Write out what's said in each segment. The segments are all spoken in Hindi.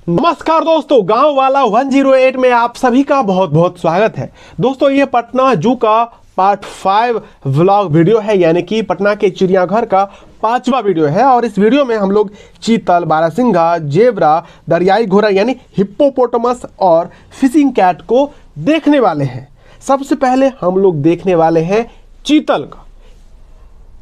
नमस्कार दोस्तों, गांव वाला 108 में आप सभी का बहुत बहुत स्वागत है। दोस्तों ये पटना जू का पार्ट 5 व्लॉग वीडियो है, यानी कि पटना के चिड़ियाघर का 5वां वीडियो है। और इस वीडियो में हम लोग चीतल, बारहसिंघा, जेब्रा, दरियाई घोड़ा यानी हिप्पोपोटामस और फिशिंग कैट को देखने वाले हैं। सबसे पहले हम लोग देखने वाले हैं चीतल का।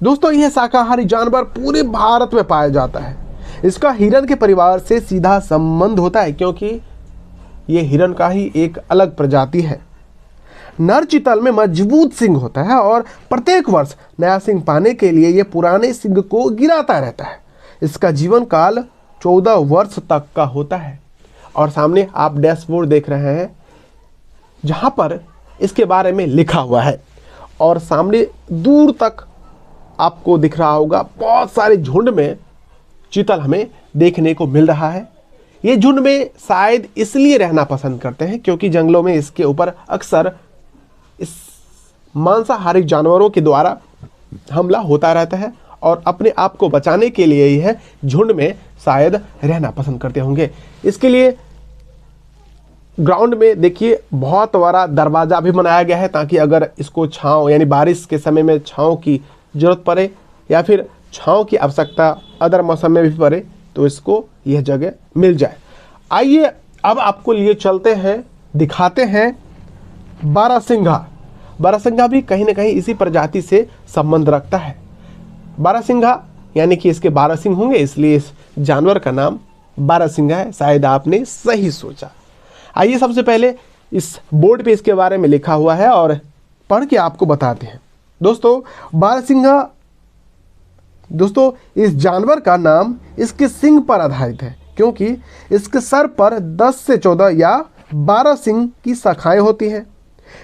दोस्तों यह शाकाहारी जानवर पूरे भारत में पाया जाता है। इसका हिरन के परिवार से सीधा संबंध होता है, क्योंकि यह हिरन का ही एक अलग प्रजाति है। नर चीतल में मजबूत सींग होता है और प्रत्येक वर्ष नया सींग पाने के लिए यह पुराने सींग को गिराता रहता है। इसका जीवन काल 14 वर्ष तक का होता है। और सामने आप डैशबोर्ड देख रहे हैं, जहां पर इसके बारे में लिखा हुआ है। और सामने दूर तक आपको दिख रहा होगा, बहुत सारे झुंड में चीतल हमें देखने को मिल रहा है। ये झुंड में शायद इसलिए रहना पसंद करते हैं क्योंकि जंगलों में इसके ऊपर अक्सर इस मांसाहारी जानवरों के द्वारा हमला होता रहता है, और अपने आप को बचाने के लिए यह झुंड में शायद रहना पसंद करते होंगे। इसके लिए ग्राउंड में देखिए बहुत बड़ा दरवाज़ा भी बनाया गया है, ताकि अगर इसको छांव यानी बारिश के समय में छांव की ज़रूरत पड़े या फिर छांव की आवश्यकता अदर मौसम में भी पड़े तो इसको यह जगह मिल जाए। आइए अब आपको लिए चलते हैं, दिखाते हैं बारहसिंघा। बारहसिंघा भी कहीं ना कहीं इसी प्रजाति से संबंध रखता है। बारहसिंघा यानी कि इसके 12 सिंह होंगे, इसलिए इस जानवर का नाम बारहसिंघा है। शायद आपने सही सोचा। आइए सबसे पहले इस बोर्ड पे इसके बारे में लिखा हुआ है और पढ़ के आपको बताते हैं। दोस्तों बारहसिंघा, दोस्तों इस जानवर का नाम इसके सिंग पर आधारित है, क्योंकि इसके सर पर 10 से 14 या 12 सिंग की शाखाएं होती हैं।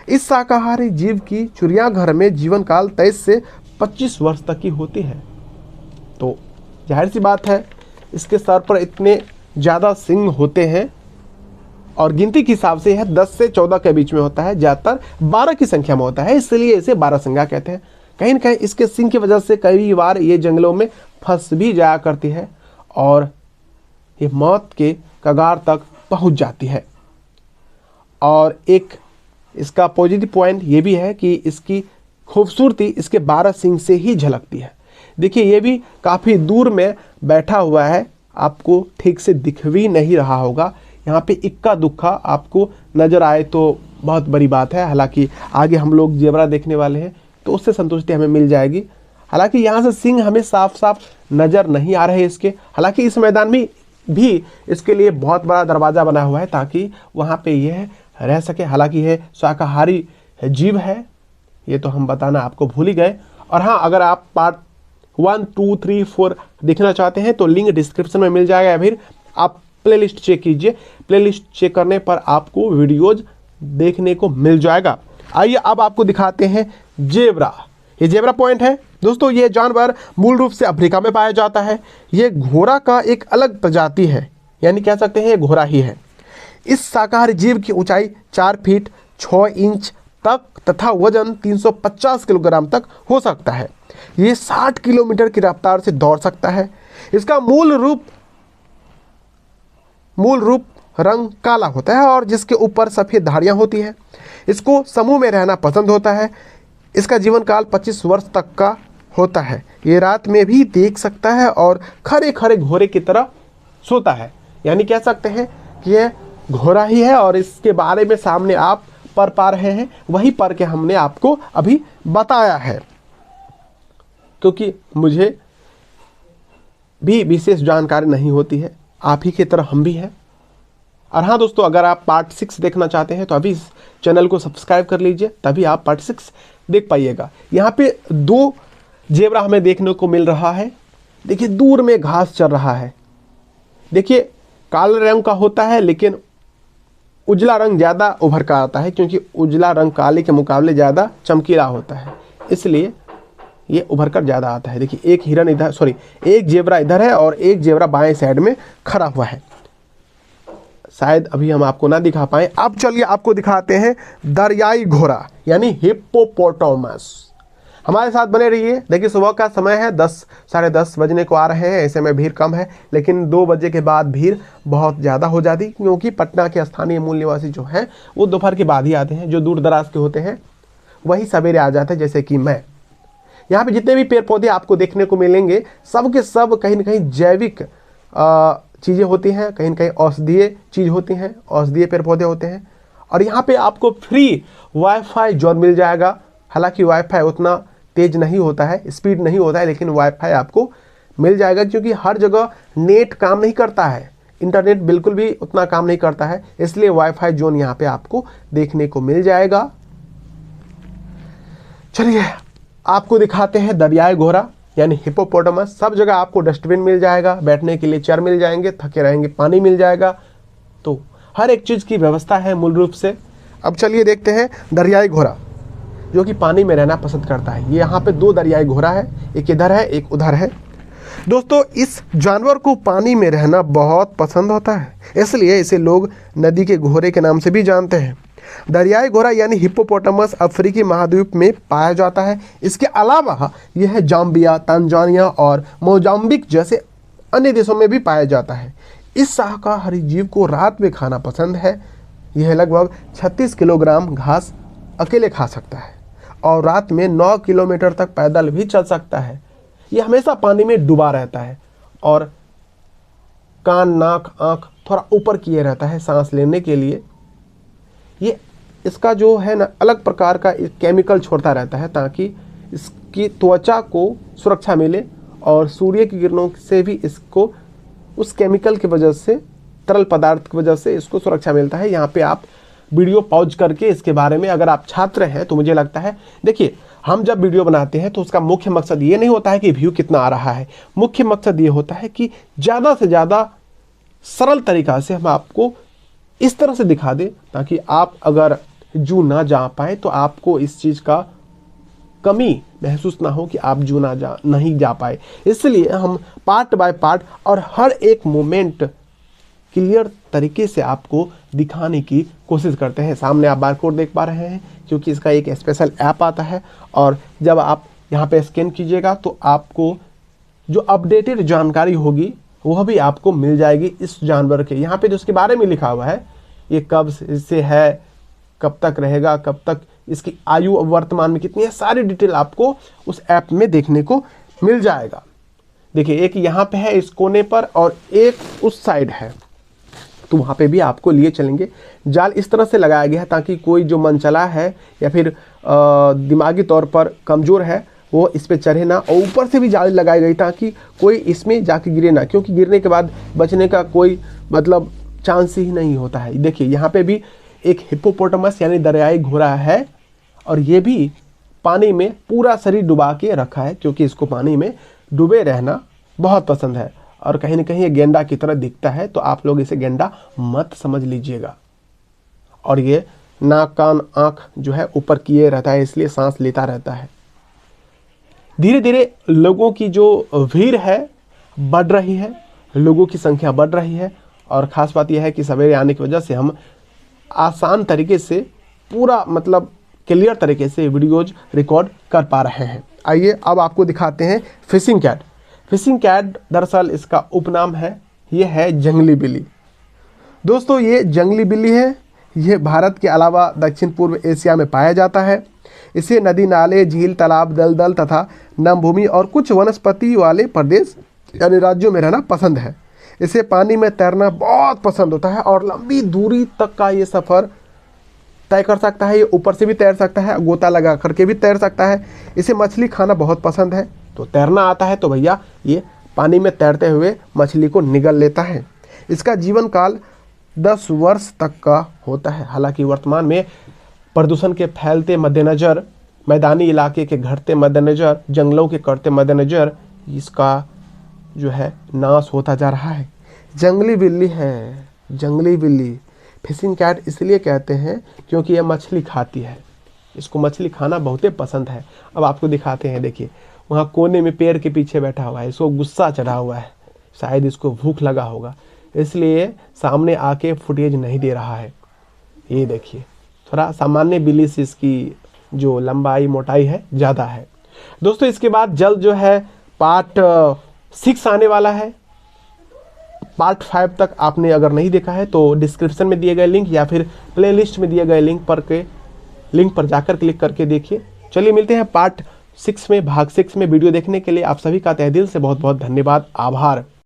इस शाकाहारी जीव की चिड़ियाघर में जीवन काल 23 से 25 वर्ष तक की होती है। तो जाहिर सी बात है, इसके सर पर इतने ज़्यादा सिंग होते हैं और गिनती के हिसाब से यह 10 से 14 के बीच में होता है, ज़्यादातर 12 की संख्या में होता है, इसलिए इसे बारहसिंघा कहते हैं। कहीं न कहीं इसके सिंग की वजह से कई बार ये जंगलों में फंस भी जाया करती है और ये मौत के कगार तक पहुंच जाती है। और एक इसका पॉजिटिव पॉइंट ये भी है कि इसकी खूबसूरती इसके 12 सिंग से ही झलकती है। देखिए ये भी काफ़ी दूर में बैठा हुआ है, आपको ठीक से दिख भी नहीं रहा होगा। यहाँ पे इक्का दुक्का आपको नज़र आए तो बहुत बड़ी बात है। हालांकि आगे हम लोग जेबरा देखने वाले हैं तो उससे संतुष्टि हमें मिल जाएगी। हालांकि यहाँ से सिंह हमें साफ साफ नज़र नहीं आ रहे इसके। हालांकि इस मैदान में भी इसके लिए बहुत बड़ा दरवाज़ा बना हुआ है ताकि वहाँ पे यह रह सके। हालांकि यह शाकाहारी जीव है, ये तो हम बताना आपको भूल ही गए। और हाँ, अगर आप पार्ट 1, 2, 3, 4 देखना चाहते हैं तो लिंक डिस्क्रिप्शन में मिल जाएगा, या फिर आप प्लेलिस्ट चेक कीजिए। प्लेलिस्ट चेक करने पर आपको वीडियोज देखने को मिल जाएगा। आइए अब आपको दिखाते हैं जेब्रा। ये जेब्रा पॉइंट है। दोस्तों ये जानवर मूल रूप से अफ्रीका में पाया जाता है। ये घोड़ा का एक अलग प्रजाति है, यानी कह सकते हैं ये घोड़ा ही है। इस शाकाहारी जीव की ऊंचाई 4 फीट 6 इंच तक तथा वजन 350 किलोग्राम तक हो सकता है। ये 60 किलोमीटर की रफ्तार से दौड़ सकता है। इसका मूल रूप रंग काला होता है और जिसके ऊपर सफ़ेद धारियाँ होती हैं। इसको समूह में रहना पसंद होता है। इसका जीवन काल 25 वर्ष तक का होता है। ये रात में भी देख सकता है और खरे खरे घोड़े की तरह सोता है, यानी कह सकते हैं कि यह घोड़ा ही है। और इसके बारे में सामने आप पढ़ पा रहे हैं, वही पढ़ के हमने आपको अभी बताया है, क्योंकि मुझे भी विशेष जानकारी नहीं होती है, आप ही की तरह हम भी हैं। और हाँ दोस्तों, अगर आप पार्ट 6 देखना चाहते हैं तो अभी इस चैनल को सब्सक्राइब कर लीजिए, तभी आप पार्ट 6 देख पाइएगा। यहाँ पे 2 जेब्रा हमें देखने को मिल रहा है। देखिए दूर में घास चल रहा है। देखिए काले रंग का होता है, लेकिन उजला रंग ज़्यादा उभर कर आता है, क्योंकि उजला रंग काले के मुकाबले ज़्यादा चमकीला होता है, इसलिए ये उभर कर ज़्यादा आता है। देखिए एक हिरन इधर, सॉरी एक जेब्रा इधर है और एक जेब्रा बाएं साइड में खड़ा हुआ है। शायद अभी हम आपको ना दिखा पाए। अब चलिए आपको दिखाते हैं दरियाई घोड़ा यानी हिप्पोपोटामस। हमारे साथ बने रहिए। देखिए सुबह का समय है, 10 साढ़े 10 बजने को आ रहे हैं, ऐसे में भीड़ कम है, लेकिन 2 बजे के बाद भीड़ बहुत ज़्यादा हो जाती, क्योंकि पटना के स्थानीय मूल निवासी जो हैं वो दोपहर के बाद ही आते हैं। जो दूर दराज के होते हैं वही सवेरे आ जाते हैं, जैसे कि मैं। यहाँ पे जितने भी पेड़ पौधे आपको देखने को मिलेंगे सब के सब कहीं ना कहीं जैविक चीज़ें होती हैं, कहीं ना कहीं औषधीय चीज़ होती हैं, औषधीय पेड़ पौधे होते हैं। और यहाँ पे आपको फ्री वाईफाई जोन मिल जाएगा। हालांकि वाईफाई उतना तेज नहीं होता है, स्पीड नहीं होता है, लेकिन वाईफाई आपको मिल जाएगा, क्योंकि हर जगह नेट काम नहीं करता है, इंटरनेट बिल्कुल भी उतना काम नहीं करता है, इसलिए वाईफाई जोन यहाँ पे आपको देखने को मिल जाएगा। चलिए आपको दिखाते हैं दरियाई घोड़ा यानी हिप्पोपोटामस। सब जगह आपको डस्टबिन मिल जाएगा, बैठने के लिए चेयर मिल जाएंगे, थके रहेंगे पानी मिल जाएगा, तो हर एक चीज़ की व्यवस्था है मूल रूप से। अब चलिए देखते हैं दरियाई घोड़ा जो कि पानी में रहना पसंद करता है। ये यहाँ पे 2 दरियाई घोड़ा है, एक इधर है एक उधर है। दोस्तों इस जानवर को पानी में रहना बहुत पसंद होता है, इसलिए इसे लोग नदी के घोड़े के नाम से भी जानते हैं। दरियाई घोड़ा यानी हिप्पोपोटामस अफ्रीकी महाद्वीप में पाया जाता है। इसके अलावा यह जाम्बिया, तंजानिया और मोजाम्बिक जैसे अन्य देशों में भी पाया जाता है। इस शाकाहारी जीव को रात में खाना पसंद है। यह लगभग 36 किलोग्राम घास अकेले खा सकता है और रात में 9 किलोमीटर तक पैदल भी चल सकता है। यह हमेशा पानी में डूबा रहता है और कान, नाक, आँख थोड़ा ऊपर किए रहता है सांस लेने के लिए। ये इसका जो है ना अलग प्रकार का केमिकल छोड़ता रहता है ताकि इसकी त्वचा को सुरक्षा मिले, और सूर्य की किरणों से भी इसको उस केमिकल की वजह से, तरल पदार्थ की वजह से इसको सुरक्षा मिलता है। यहाँ पे आप वीडियो पॉज करके इसके बारे में, अगर आप छात्र हैं तो मुझे लगता है, देखिए हम जब वीडियो बनाते हैं तो उसका मुख्य मकसद ये नहीं होता है कि व्यू कितना आ रहा है, मुख्य मकसद ये होता है कि ज़्यादा से ज़्यादा सरल तरीक़ा से हम आपको इस तरह से दिखा दें ताकि आप अगर जू ना जा पाए तो आपको इस चीज़ का कमी महसूस ना हो कि आप जू नहीं जा पाए। इसलिए हम पार्ट बाय पार्ट और हर एक मोमेंट क्लियर तरीके से आपको दिखाने की कोशिश करते हैं। सामने आप बारकोड देख पा रहे हैं, क्योंकि इसका एक स्पेशल ऐप आता है, और जब आप यहाँ पे स्कैन कीजिएगा तो आपको जो अपडेटेड जानकारी होगी वह भी आपको मिल जाएगी इस जानवर के। यहाँ पे जो उसके बारे में लिखा हुआ है, ये कब से है, कब तक रहेगा, कब तक इसकी आयु वर्तमान में कितनी है, सारी डिटेल आपको उस ऐप में देखने को मिल जाएगा। देखिए एक यहाँ पे है इस कोने पर और एक उस साइड है, तो वहाँ पे भी आपको लिए चलेंगे। जाल इस तरह से लगाया गया है ताकि कोई जो मनचला है या फिर दिमागी तौर पर कमज़ोर है वो इस पे चढ़े ना, और ऊपर से भी जाल लगाई गई ताकि कोई इसमें जाके गिरे ना, क्योंकि गिरने के बाद बचने का कोई मतलब चांस ही नहीं होता है। देखिए यहाँ पे भी एक हिप्पोपोटामस यानी दरियाई घोड़ा है, और ये भी पानी में पूरा शरीर डुबा के रखा है, क्योंकि इसको पानी में डूबे रहना बहुत पसंद है। और कहीं ना कहीं ये गेंडा की तरह दिखता है, तो आप लोग इसे गेंडा मत समझ लीजिएगा। और ये नाक, कान, आँख जो है ऊपर किए रहता है, इसलिए सांस लेता रहता है। धीरे धीरे लोगों की जो भीड़ है बढ़ रही है, लोगों की संख्या बढ़ रही है, और ख़ास बात यह है कि सवेरे आने की वजह से हम आसान तरीके से पूरा मतलब क्लियर तरीके से वीडियोज रिकॉर्ड कर पा रहे हैं। आइए अब आपको दिखाते हैं फिशिंग कैट। फिशिंग कैट दरअसल इसका उपनाम है, ये है जंगली बिल्ली। दोस्तों ये जंगली बिल्ली है, ये भारत के अलावा दक्षिण पूर्व एशिया में पाया जाता है। इसे नदी, नाले, झील, तालाब, दलदल तथा नमभूमि और कुछ वनस्पति वाले प्रदेश यानी राज्यों में रहना पसंद है। इसे पानी में तैरना बहुत पसंद होता है और लंबी दूरी तक का ये सफ़र तय कर सकता है। ये ऊपर से भी तैर सकता है, गोता लगा करके भी तैर सकता है। इसे मछली खाना बहुत पसंद है, तो तैरना आता है तो भैया ये पानी में तैरते हुए मछली को निगल लेता है। इसका जीवन काल 10 वर्ष तक का होता है। हालांकि वर्तमान में प्रदूषण के फैलते मद्देनज़र, मैदानी इलाके के घटते मद्देनज़र, जंगलों के कटते मद्देनज़र इसका जो है नाश होता जा रहा है। जंगली बिल्ली है, जंगली बिल्ली। फिशिंग कैट इसलिए कहते हैं क्योंकि यह मछली खाती है, इसको मछली खाना बहुत ही पसंद है। अब आपको दिखाते हैं, देखिए वहाँ कोने में पेड़ के पीछे बैठा हुआ है, इसको गुस्सा चढ़ा हुआ है, शायद इसको भूख लगा होगा, इसलिए सामने आके फुटेज नहीं दे रहा है। ये देखिए थोड़ा सामान्य बिल्ली से इसकी जो लंबाई मोटाई है ज़्यादा है। दोस्तों इसके बाद जल्द जो है पार्ट 6 आने वाला है। पार्ट 5 तक आपने अगर नहीं देखा है तो डिस्क्रिप्शन में दिए गए लिंक या फिर प्लेलिस्ट में दिए गए लिंक पर जाकर क्लिक करके देखिए। चलिए मिलते हैं पार्ट 6 में, भाग 6 में। वीडियो देखने के लिए आप सभी का तहे दिल से बहुत बहुत धन्यवाद, आभार।